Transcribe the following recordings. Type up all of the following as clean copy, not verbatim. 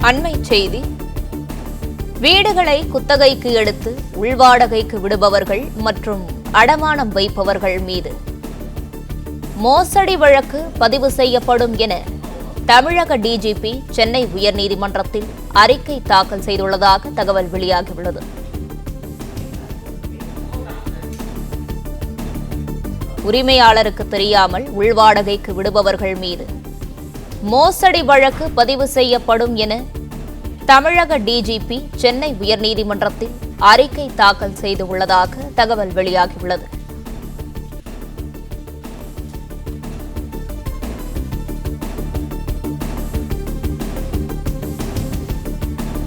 அண்மைச் செய்தி. வீடுகளை குத்தகைக்கு எடுத்து உள்வாடகைக்கு விடுபவர்கள் மற்றும் அடமானம் வைப்பவர்கள் மீது மோசடி வழக்கு பதிவு செய்யப்படும் என தமிழக டிஜிபி சென்னை உயர்நீதிமன்றத்தில் அறிக்கை தாக்கல் செய்துள்ளதாக தகவல் வெளியாகியுள்ளது. உரிமையாளருக்கு தெரியாமல் உள்வாடகைக்கு விடுபவர்கள் மீது மோசடி வழக்கு பதிவு செய்யப்படும் என தமிழக டிஜிபி சென்னை உயர்நீதிமன்றத்தில் அறிக்கை தாக்கல் செய்துள்ளதாக தகவல் வெளியாகியுள்ளது.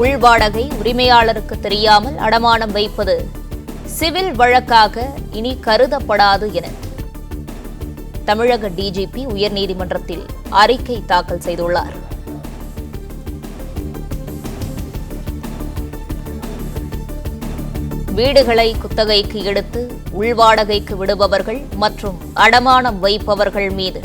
உள்வாடகை உரிமையாளருக்கு தெரியாமல் அடமானம் வைப்பது சிவில் வழக்காக இனி கருதப்படாது என தமிழக டிஜிபி உயர்நீதிமன்றத்தில் அறிக்கை தாக்கல் செய்துள்ளார். வீடுகளை குத்தகைக்கு எடுத்து உள்வாடகைக்கு விடுபவர்கள் மற்றும் அடமானம் வைப்பவர்கள் மீது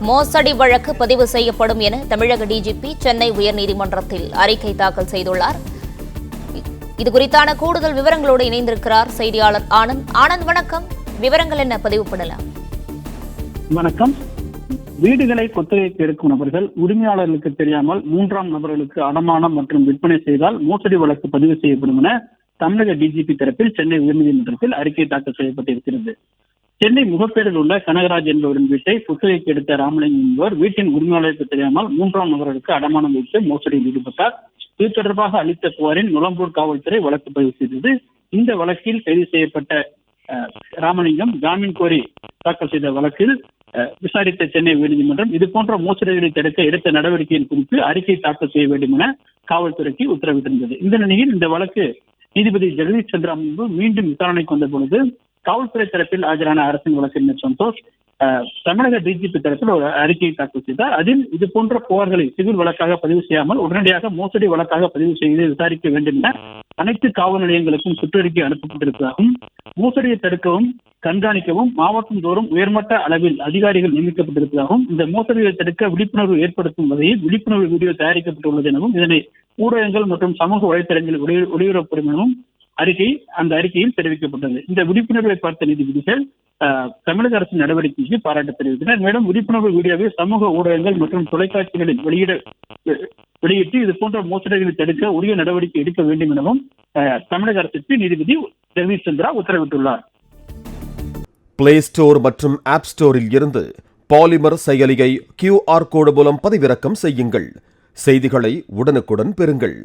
மோசடி வழக்கு பதிவு செய்யப்படும் என தமிழக டிஜிபி சென்னை உயர்நீதிமன்றத்தில் அறிக்கை தாக்கல் செய்துள்ளார். இதுகுறித்தான கூடுதல் விவரங்களோடு இணைந்திருக்கிறார் செய்தியாளர் ஆனந்த். ஆனந்த், வணக்கம். விவரங்கள் என்ன? பதிவு பண்ணலாம். வணக்கம். வீடுகளை குத்தகைக்கு எடுக்கும் நபர்கள் உரிமையாளர்களுக்கு தெரியாமல் மூன்றாம் நபர்களுக்கு அடமானம் மற்றும் விற்பனை செய்தால் மோசடி வழக்கு பதிவு செய்யப்படும் என தமிழக டிஜிபி தரப்பில் சென்னை உயர்நீதிமன்றத்தில் அறிக்கை தாக்கல் செய்யப்பட்டிருக்கிறது. சென்னை முகப்பேரில் உள்ள கனகராஜ் என்பவரின் வீட்டை குத்தகைக்கு எடுத்த ராமலிங்கம் என்பவர் வீட்டின் உரிமையாளருக்கு தெரியாமல் மூன்றாம் நபர்களுக்கு அடமானம் வைத்து மோசடியில் ஈடுபட்டார். இது தொடர்பாக அளித்த புகாரின் நுளம்பூர் காவல்துறை வழக்கு பதிவு செய்தது. இந்த வழக்கில் கைது செய்யப்பட்ட ராமலிங்கம் ஜாமீன் கோரி தாக்கல் செய்த வழக்கில் விசாரித்த சென்னை உயர்நீதிமன்றம் இதுபோன்ற மோசடிகளை தடுக்க எடுத்த நடவடிக்கையின் குறித்து அறிக்கை தாக்கல் செய்ய வேண்டும் என காவல்துறைக்கு உத்தரவிட்டிருந்தது. இந்த நிலையில் இந்த வழக்கு நீதிபதி ஜெகதீஷ் சந்திரா முன்பு மீண்டும் விசாரணைக்கு வந்த பொழுது காவல்துறை தரப்பில் ஆஜரான அரசின் வழக்கறிஞர் சந்தோஷ் தமிழக டிஜிபி தரப்பில் ஒரு அறிக்கையை தாக்கல் செய்தார். அதில் இது போன்ற புகார்களை சிவில் வழக்காக பதிவு செய்யாமல் உடனடியாக மோசடி வழக்காக பதிவு செய்து விசாரிக்க வேண்டும் என அனைத்து காவல் நிலையங்களுக்கும் சுற்றறிக்கை அனுப்பப்பட்டிருப்பதாகவும் மோசடியை தடுக்கவும் கண்காணிக்கவும் மாவட்டம் தோறும் உயர்மட்ட அளவில் அதிகாரிகள் நியமிக்கப்பட்டிருப்பதாகவும் இந்த மோசடியை தடுக்க விழிப்புணர்வு ஏற்படுத்தும் வகையில் விழிப்புணர்வு வீடியோ தயாரிக்கப்பட்டுள்ளது எனவும் இதனை ஊடகங்கள் மற்றும் சமூக வலைத்தளங்களில் ஒளிபரப்படும் எனவும் அந்த அறிக்கையில் தெரிவிக்கப்பட்டது. இந்த விழிப்புணர்வை பார்த்த நீதிபதிகள் தமிழக அரசின் நடவடிக்கைக்கு பாராட்டு தெரிவித்தனர். மேலும் விழிப்புணர்வு வீடியோவை சமூக ஊடகங்கள் மற்றும் தொலைக்காட்சிகளில் வெளியிட்டு இது போன்ற மோசடிகளை தடுக்க உரிய நடவடிக்கை எடுக்க வேண்டும் எனவும் தமிழக அரசுக்கு நீதிபதி ஜெகதீஷ் சந்திரா உத்தரவிட்டுள்ளார். பிளே ஸ்டோர் மற்றும் ஆப் ஸ்டோரில் இருந்து பாலிமர் செயலியை QR கோடு மூலம் பதிவிறக்கம் செய்யுங்கள். செய்திகளை உடனுக்குடன் பெறுங்கள்.